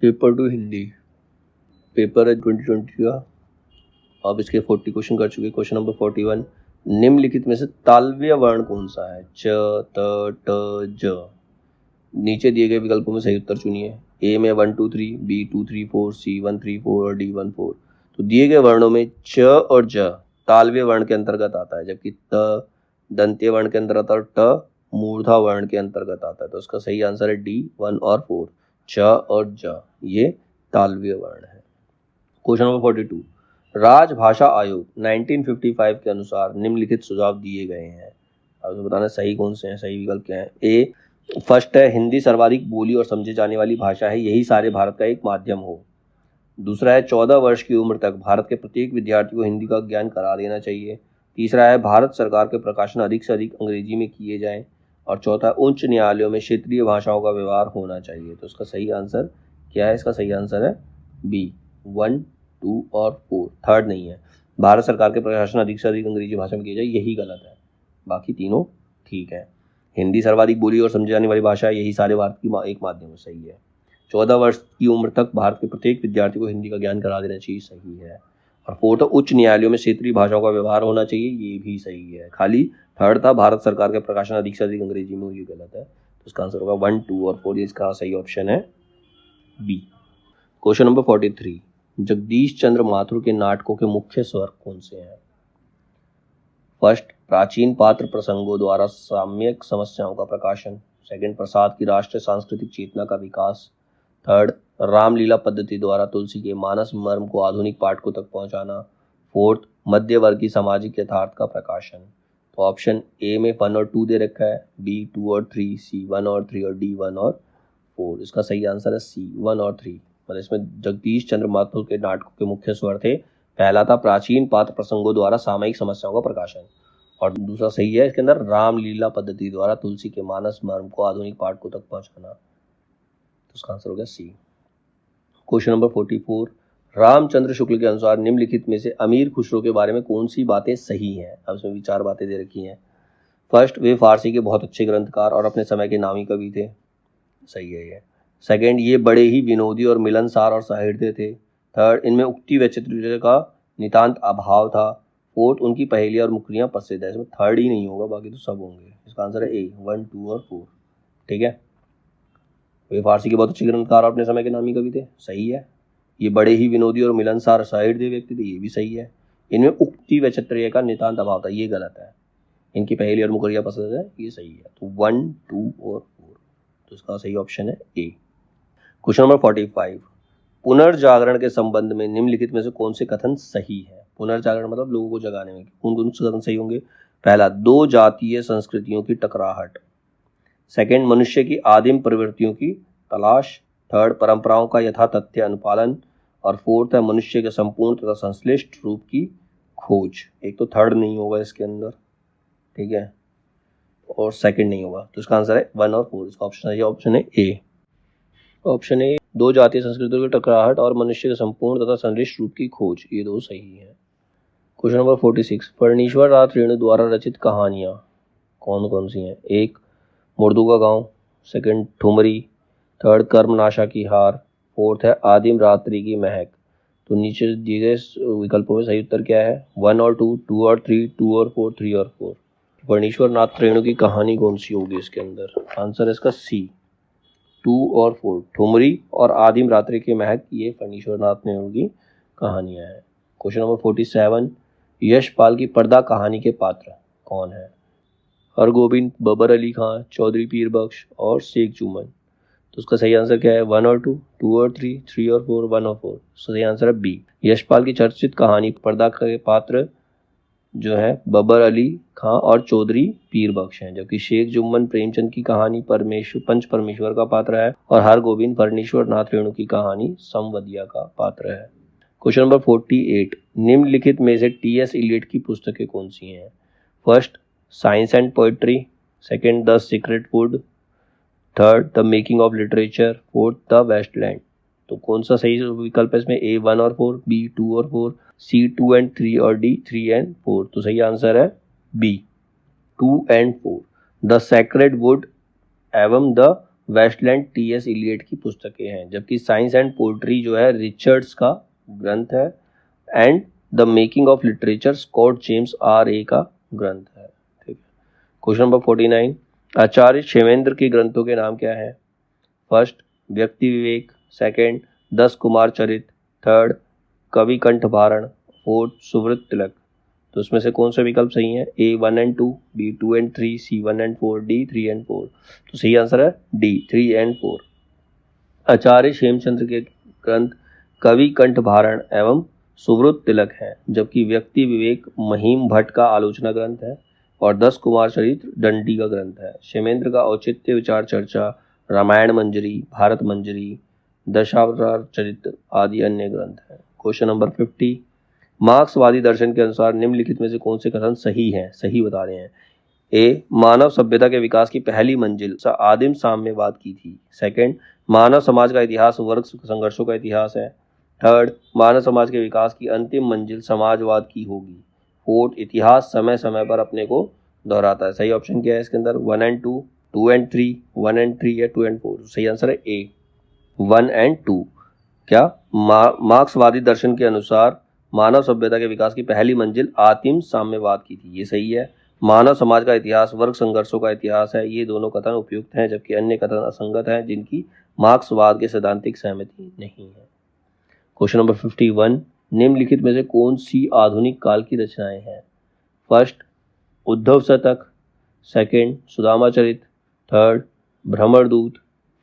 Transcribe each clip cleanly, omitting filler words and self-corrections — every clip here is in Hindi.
पेपर टू हिंदी पेपर है 2020 का। अब इसके 40 क्वेश्चन कर चुके। क्वेश्चन नंबर 41, निम्नलिखित में से तालव्य वर्ण कौन सा है? च, त, ट, ज। नीचे दिए गए विकल्पों में सही उत्तर चुनिए। ए में 1 2 3, बी 2 3 4, सी 1 3 4 और डी 1 4। तो दिए गए वर्णों में च और ज तालव्य वर्ण के अंतर्गत आता है, जबकि त दंत्य वर्ण के अंतर्गत और ट मूर्धा वर्ण के अंतर्गत आता है। तो इसका सही आंसर है डी 1 और 4, च और ज ये तालव्य वर्ण है। क्वेश्चन नंबर 42, राजभाषा आयोग 1955 के अनुसार निम्नलिखित सुझाव दिए गए हैं। अब बताना सही कौन से हैं, सही विकल्प क्या है। ए फर्स्ट है, हिंदी सर्वाधिक बोली और समझे जाने वाली भाषा है, यही सारे भारत का एक माध्यम हो। दूसरा है, 14 वर्ष की उम्र तक भारत के प्रत्येक विद्यार्थी को हिंदी का ज्ञान करा देना चाहिए। तीसरा है, भारत सरकार के प्रकाशन अधिक से अधिक अंग्रेजी में किए जाएं। और चौथा, उच्च न्यायालयों में क्षेत्रीय भाषाओं का व्यवहार होना चाहिए। तो इसका सही आंसर क्या है? इसका सही आंसर है बी 1 2 और 4, थर्ड नहीं है। भारत सरकार के प्रकाशन अधिक से अधिक अंग्रेजी भाषा में किए जाए, यही गलत है, बाकी तीनों ठीक है। हिंदी सर्वाधिक बोली और समझी जाने वाली भाषा है, यही सारे भारत की एक माध्यम है, सही है। 14 वर्ष की उम्र तक भारत के प्रत्येक विद्यार्थी को हिंदी का ज्ञान करा देना चाहिए, सही है। और फोर्थ, उच्च न्यायालयों में क्षेत्रीय भाषाओं का व्यवहार होना चाहिए, ये भी सही है। खाली थर्ड था, भारत सरकार के प्रकाशन अधिक से अधिक अंग्रेजी में, ये गलत है। तो इसका आंसर होगा 1 2 और 4, इसका सही ऑप्शन है बी। क्वेश्चन नंबर 43, जगदीश चंद्र माथुर के नाटकों के मुख्य स्वर कौन से हैं? फर्स्ट, प्राचीन पात्र प्रसंगों द्वारा साम्यक समस्याओं का प्रकाशन। सेकंड, प्रसाद की राष्ट्रीय सांस्कृतिक चेतना का विकास। थर्ड, रामलीला पद्धति द्वारा तुलसी के मानस मर्म को आधुनिक पाठकों तक पहुंचाना। फोर्थ, मध्यवर्गीय सामाजिक यथार्थ का प्रकाशन। तो ऑप्शन ए में 1 और 2 दे रखा है, बी 2 और 3, सी 1 और 3 और डी 1 और 4। इसका सही आंसर है सी 1 और 3। मतलब इसमें जगदीश चंद्र माथुर के नाटकों के मुख्य स्वर थे। पहला था प्राचीन पात्र प्रसंगों द्वारा सामयिक समस्याओं का प्रकाशन, और दूसरा सही है इसके अंदर रामलीला पद्धति द्वारा तुलसी के मानस मर्म को आधुनिक पाठकों तक पहुंचाना। तो इसका आंसर हो गया सी। क्वेश्चन नंबर 44, रामचंद्र शुक्ल के अनुसार निम्नलिखित में से अमीर खुसरो के बारे में कौन सी बातें सही हैं? अब इसमें भी 4 बातें दे रखी हैं। फर्स्ट, वे फारसी के बहुत अच्छे ग्रंथकार और अपने समय के नामी कवि थे, सही है ये। सेकेंड, ये बड़े ही विनोदी और मिलनसार और सहृदय थे। थर्ड, इनमें उक्ति व चित्रविजय का नितांत अभाव था। फोर्थ, उनकी पहेलियां और मुकरियां प्रसिद्ध है। इसमें थर्ड ही नहीं होगा, बाकी तो सब होंगे। इसका आंसर है ए 1 2 और 4, ठीक है। वे फारसी के बहुत अच्छे ग्रंथकार और अपने समय के नामी कवि थे, सही है। ये बड़े ही विनोदी और मिलनसार सहृदय व्यक्ति थे, ये भी सही है। इनमें उक्ति व चित्रविजय का नितांत अभाव था, ये गलत है। इनकी पहेली और मुकरियां पसंद है, ये सही है। तो 1 2 और 4, तो इसका सही ऑप्शन है ए। क्वेश्चन नंबर 45, पुनर्जागरण के संबंध में निम्नलिखित में से कौन से कथन सही है? पुनर्जागरण मतलब लोगों को जगाने में, कौन कौन से कथन सही होंगे? पहला, 2 जातीय संस्कृतियों की टकराहट। सेकंड, मनुष्य की आदिम प्रवृत्तियों की तलाश। थर्ड, परंपराओं का यथातथ्य अनुपालन। और फोर्थ है, मनुष्य के संपूर्ण तथा संश्लिष्ट रूप की खोज। एक तो थर्ड नहीं होगा इसके अंदर, ठीक है, और सेकंड नहीं होगा। तो इसका आंसर है 1 और 4। इसका ऑप्शन है ए। ऑप्शन ए, 2 जातीय संस्कृतियों की टकराहट और मनुष्य के संपूर्ण तथा संश्लिष्ट रूप की खोज, ये 2 सही है। क्वेश्चन नंबर 46, फणीश्वर नाथ रेणु द्वारा रचित कहानियां कौन कौन सी हैं? एक, मुर्दू का गांव। सेकंड, ठुमरी। थर्ड, कर्मनाशा की हार। फोर्थ है, आदिम रात्रि की महक। तो नीचे दिए गए विकल्पों में सही उत्तर क्या है? 1 और 2, 2 और 3, 2 और 4, 3 और 4। फणीश्वर नाथ रेणु की कहानी कौन सी होगी इसके अंदर? आंसर है इसका सी 2 और 4, ठुमरी और आदिम रात्रि की महक, ये फणीश्वर नाथ रेणु की कहानियां हैं। क्वेश्चन नंबर 47, यशपाल की पर्दा कहानी के पात्र कौन है? हरगोविंद, बबर अली खां, चौधरी पीर बख्श और शेख जुम्मन। तो उसका सही आंसर क्या है? 1 और 2, 2 और 3, 3 और 4, 1 और 4। सही आंसर है बी। यशपाल की चर्चित कहानी पर्दा के पात्र जो है बबर अली खां और चौधरी पीर बख्श हैं, जबकि शेख जुम्मन प्रेमचंद की कहानी पंच परमेश्वर का पात्र है और हरगोविंद फणीश्वर नाथ रेणु की कहानी समवदिया का पात्र है। क्वेश्चन नंबर 48, निम्नलिखित में से टी.एस. इलियट की पुस्तकें कौन सी हैं? First, science and poetry. Second, the secret wood. Third, the making of literature. Fourth, the waste land. तो कौन सा सही विकल्प है इसमें? ए 1 और 4, बी 2 और 4, सी 2 एंड 3 और डी 3 एंड 4। तो सही आंसर है B 2 and 4, the sacred wood एवं द वेस्टलैंड टी.एस. इलियट की पुस्तकें हैं, जबकि साइंस एंड पोइट्री जो है रिचर्ड्स का ग्रंथ है, and the making of literature Scott James R A. का ग्रंथ है। ठीक है। क्वेश्चन नंबर 49, आचार्य क्षेमेंद्र के ग्रंथों के नाम क्या है? फर्स्ट, व्यक्ति विवेक, सेकंड, 10 कुमार चरित, थर्ड, कवि कंठ भारण, फोर्थ, सुवृत तिलक। तो उसमें से कौन सा विकल्प सही है? A 1 and 2, B 2 and 3, C 1 and 4, D 3 and 4। तो सही आंसर है डी 3 एंड 4। आचार्य क्षेमचंद्र के ग्रंथ कवि कंठ भारण एवं सुवृत तिलक है, जबकि व्यक्ति विवेक महिम भट्ट का आलोचना ग्रंथ है और 10 कुमार चरित्र दंडी का ग्रंथ है। क्षेमेंद्र का औचित्य विचार चर्चा, रामायण मंजरी, भारत मंजरी, दशावतार चरित्र आदि अन्य ग्रंथ हैं। क्वेश्चन नंबर 50, मार्क्सवादी दर्शन के अनुसार निम्नलिखित में से कौन से कथन सही हैं? सही बता रहे हैं। ए, मानव सभ्यता के विकास की पहली मंजिल आदिम साम्यवाद की थी। सेकंड, मानव समाज का इतिहास वर्ग संघर्षों का इतिहास है। थर्ड, मानव समाज के विकास की अंतिम मंजिल समाजवाद की होगी। फोर्थ, इतिहास समय समय पर अपने को दोहराता है। सही ऑप्शन क्या है इसके अंदर? 1 एंड 2, 2 एंड 3, 1 एंड 3 या 2 एंड 4? सही आंसर है ए 1 एंड 2। क्या? मार्क्सवादी दर्शन के अनुसार मानव सभ्यता के विकास की पहली मंजिल आदिम साम्यवाद की थी, ये सही है। मानव समाज का इतिहास वर्ग संघर्षों का इतिहास है, ये दोनों कथन उपयुक्त हैं, जबकि अन्य कथन असंगत हैं जिनकी मार्क्सवाद के सैद्धांतिक सहमति नहीं है। क्वेश्चन नंबर 51, निम्नलिखित में से कौन सी आधुनिक काल की रचनाएं हैं? फर्स्ट, उद्धव शतक, सेकंड, सुदामा चरित, थर्ड, भ्रमरदूत,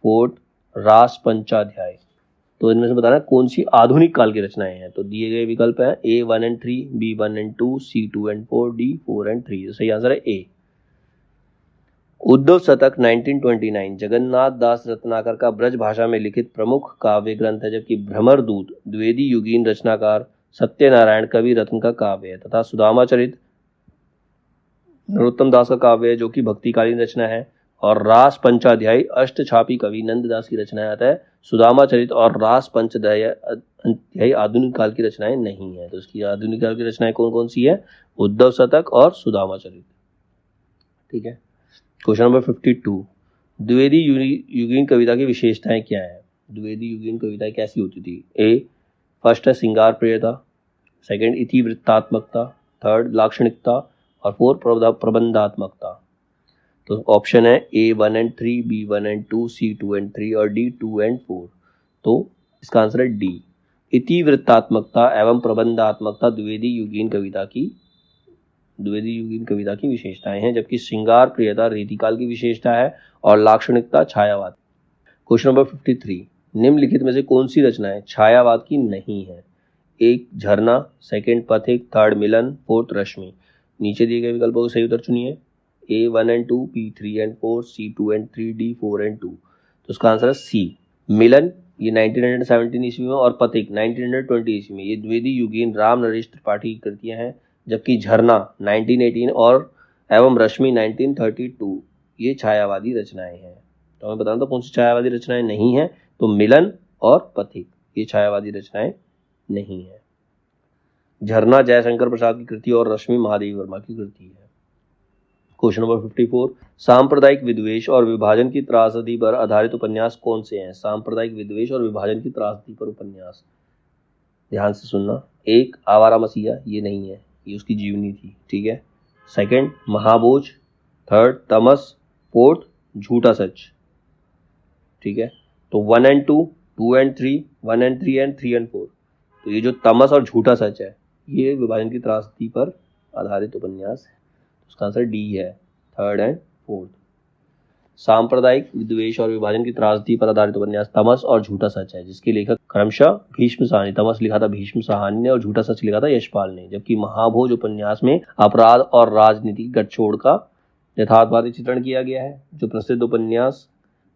फोर्थ, रास पंचाध्याय। तो इनमें से बताना कौन सी आधुनिक काल की रचनाएं हैं। तो दिए गए विकल्प हैं A 1 and 3, B 1 and 2, C 2 and 4, D 4 and 3। सही आंसर है ए। उद्धव शतक 1929 जगन्नाथ दास रत्नाकर का ब्रज भाषा में लिखित प्रमुख काव्य ग्रंथ है, जबकि भ्रमरदूत द्विवेदी युगीन रचनाकार सत्यनारायण कवि रत्न का काव्य है, तथा सुदामा चरित नरोत्तम दास का काव्य है जो कि भक्तिकालीन रचना है, और रास पंचाध्यायी अष्टछापी कवि नंददास की रचना आता है। सुदामा चरित और रास पंचाध्यायी आधुनिक काल की रचनाएं नहीं है। तो इसकी आधुनिक काल की रचनाएं कौन कौन सी है? उद्धव शतक और सुदामा चरित। ठीक है। क्वेश्चन नंबर 52, द्विवेदी युगीन कविता की विशेषताएं क्या है? द्विवेदी युगीन कविताएं कैसी होती थी? ए, फर्स्ट है श्रृंगार प्रियता, सेकंड इतिवृत्तात्मकता, थर्ड लाक्षणिकता और फोर्थ प्रबंधात्मकता। तो ऑप्शन है A 1 and 3, B 1 and 2, C 2 and 3 और डी 2 एंड 4। तो इसका आंसर है डी, इतिवृत्तात्मकता एवं प्रबंधात्मकता द्विवेदी युगीन कविता की विशेषताएं हैं, जबकि श्रृंगार प्रियता रीतिकाल की विशेषता है और लाक्षणिकता छायावाद। क्वेश्चन नंबर 53, निम्नलिखित में से कौन सी रचनाएं छायावाद की नहीं है? एक, झरना, सेकंड, पथिक, थर्ड, मिलन, फोर्थ, रश्मि। नीचे दिए गए विकल्पों को सही उत्तर चुनिए। A 1 and 2, B 3 and 4, C 2 and 3, D 4 and 2। तो उसका आंसर है सी, मिलन ये 1917 ईस्वी में और पथिक 1920 ईस्वी में, ये द्विवेदी युगीन राम नरेश त्रिपाठी की कृतियां हैं, जबकि झरना 1918 और एवं रश्मि 1932 ये छायावादी रचनाएं हैं। तो मैं बताऊं तो कौन सी छायावादी रचनाएं नहीं है? तो मिलन और पथिक ये छायावादी रचनाएं नहीं है। झरना जयशंकर प्रसाद की कृति और रश्मि महादेवी वर्मा की कृति है। क्वेश्चन नंबर 54, सांप्रदायिक विद्वेष और विभाजन की त्रासदी पर आधारित उपन्यास कौन से हैं? सांप्रदायिक विद्वेष और विभाजन की त्रासदी पर उपन्यास, ध्यान से सुनना। एक, आवारा मसीहा, ये नहीं है, ये उसकी जीवनी थी। ठीक है। सेकंड, महाभोज, थर्ड, तमस, फोर्थ, झूठा सच। ठीक है। तो 1 and 2, 2 and 3, 1 and 3 and 3 and 4। तो ये जो तमस और झूठा सच है ये विभाजन की त्रासदी पर आधारित उपन्यास है। उसका आंसर डी है, थर्ड एंड फोर्थ। सांप्रदायिक विद्वेष और विभाजन की त्रासदी पर आधारित उपन्यास तमस और झूठा सच है, जिसके लेखक क्रमशः भीष्म साहनी, तमस लिखा था भीष्म साहनी ने और झूठा सच लिखा था यशपाल ने, जबकि महाभोज उपन्यास में अपराध और राजनीति गठजोड़ का यथार्थवादी चित्रण किया गया है, जो प्रसिद्ध उपन्यास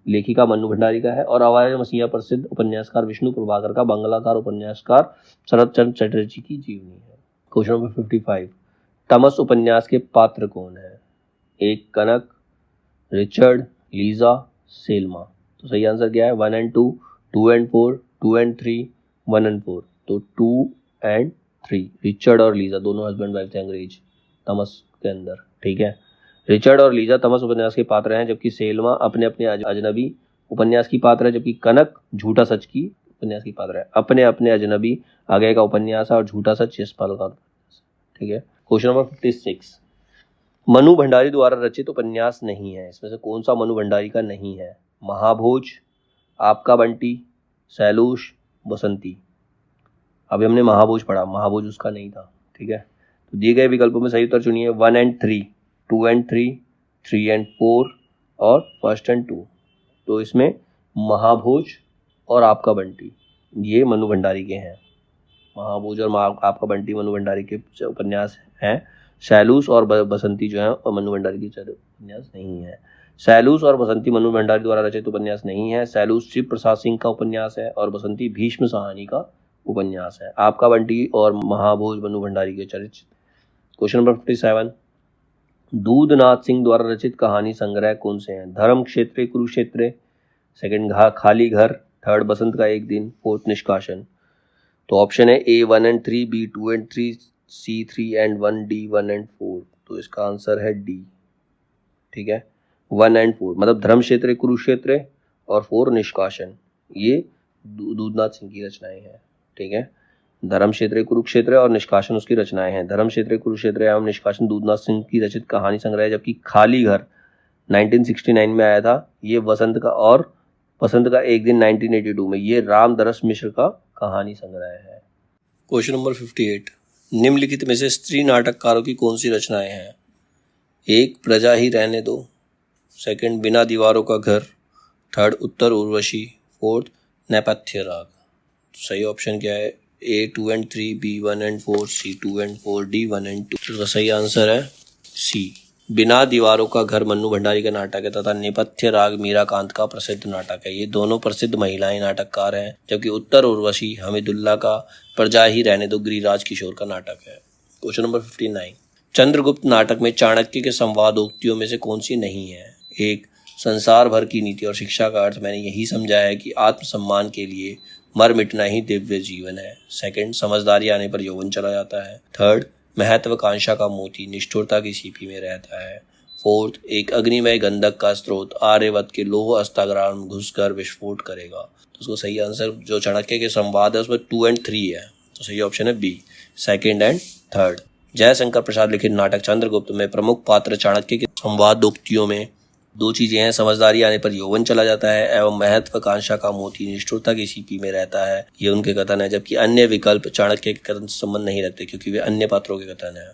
लेखिका मन्नू भंडारी का है, और आवारा मसीहा प्रसिद्ध उपन्यासकार विष्णु प्रभाकर का बंगलाकार उपन्यासकार शरद चंद्र चटर्जी की जीवनी है। क्वेश्चन नंबर 55, तमस उपन्यास के पात्र कौन है? एक, कनक, रिचर्ड, लीजा, सेल्मा। तो सही आंसर क्या है? 1 एंड 2, 2 एंड 4, 2 एंड 3, 1 एंड 4। तो 2 एंड 3, रिचर्ड और लीजा दोनों हस्बैंड वाइफ थे अंग्रेज तमस के अंदर। ठीक है। रिचर्ड और लीजा तमस उपन्यास के पात्र हैं, जबकि सेल्मा अपने अपने अजनबी उपन्यास की पात्र है, जबकि कनक झूठा सच की उपन्यास की पात्र है। अपने अपने अजनबी आगे का उपन्यास है और झूठा सच यशपाल का। ठीक है। क्वेश्चन नंबर 56, मनु भंडारी द्वारा रचित उपन्यास नहीं है, इसमें से कौन सा मनु भंडारी का नहीं है? महाभोज, आपका बंटी, सैलूश, बसंती। अभी हमने महाभोज पढ़ा, महाभोज उसका नहीं था। ठीक है। तो दिए गए विकल्पों में सही उत्तर चुनिए 1 and 3, 2 and 3, 3 and 4 और 1 and 2। तो इसमें महाभोज और आपका बंटी ये मनु भंडारी के हैं। महाभोज और आपका बंटी मनु भंडारी के उपन्यास हैं। सैलूस और बसंती जो है और मनु भंडारी की उपन्यास नहीं है। सैलूस और बसंती मनु भंडारी द्वारा रचित उपन्यास नहीं है। सैलूस शिव प्रसाद सिंह का उपन्यास है और बसंती भीष्म साहनी का उपन्यास है। आपका बंटी और महाभोज मनु भंडारी के चरित्र। क्वेश्चन नंबर 57, दूधनाथ सिंह द्वारा रचित कहानी संग्रह कौन से हैं? धर्म क्षेत्र कुरुक्षेत्र, सेकंड खाली घर, थर्ड बसंत का एक दिन, फोर्थ निष्कासन। तो ऑप्शन है A 1 and 3, B 2 and 3, C 3 and 1, D 1 and 4। तो इसका आंसर है D। ठीक है। 1 and 4 मतलब धर्म क्षेत्र कुरुक्षेत्र और 4 निष्कासन, ये दूधनाथ सिंह की रचनाएं हैं। ठीक है। धर्म क्षेत्र कुरुक्षेत्र और निष्कासन उसकी रचनाएं हैं। धर्म क्षेत्र कुरुक्षेत्र एवं निष्कासन दूधनाथ सिंह की रचित कहानी संग्रह है, जबकि खाली घर 1969 में आया था। ये बसंत का एक दिन 1982 में। ये रामदरस मिश्र का कहानी संग्रह है। क्वेश्चन नंबर 58, निम्नलिखित में से स्त्री नाटककारों की कौन सी रचनाएं हैं? 1 प्रजा ही रहने दो, सेकंड बिना दीवारों का घर, थर्ड उत्तर उर्वशी, फोर्थ नेपथ्य राग। सही ऑप्शन क्या है? A 2 and 3, B 1 and 4, C 2 and 4, D 1 and 2। तो सही आंसर है C, बिना दीवारों का घर मन्नू भंडारी का नाटक है तथा नेपथ्य राग मीराकांत का प्रसिद्ध नाटक है। ये दोनों प्रसिद्ध महिलाएं नाटककार हैं, जबकि उत्तर उर्वशी हमीदुल्ला का प्रजा ही रहने दो गिरिराज किशोर का नाटक है। क्वेश्चन नंबर 59, चंद्रगुप्त नाटक में चाणक्य के संवादोक्तियों में से कौन सी नहीं है? 1 संसार भर की नीति और शिक्षा का अर्थ मैंने यही समझा है कि आत्मसम्मान के लिए मर मिटना ही दिव्य जीवन है। सेकंड समझदारी आने पर यौवन चला जाता है। थर्ड महत्वाकांक्षा का मोती निष्ठुरता की सीपी में रहता है। फोर्थ एक अग्निमय गंधक का स्रोत आर्यवत के लौह अस्तागार में घुसकर विस्फोट करेगा। तो उसको सही आंसर जो चाणक्य के संवाद है उसमें 2 and 3 है। तो सही ऑप्शन है B, second and third. Jaishankar Prasad लिखित नाटक चंद्रगुप्त में प्रमुख पात्र चाणक्य के संवादोक्तियों में 2 चीजें हैं, समझदारी आने पर यौवन चला जाता है एवं महत्वाकांक्षा का मोती निष्ठुरता की सीपी में रहता है। ये उनके कथन है, जबकि अन्य विकल्प चाणक्य के कथन से संबंध नहीं रखते क्योंकि वे अन्य पात्रों के कथन है।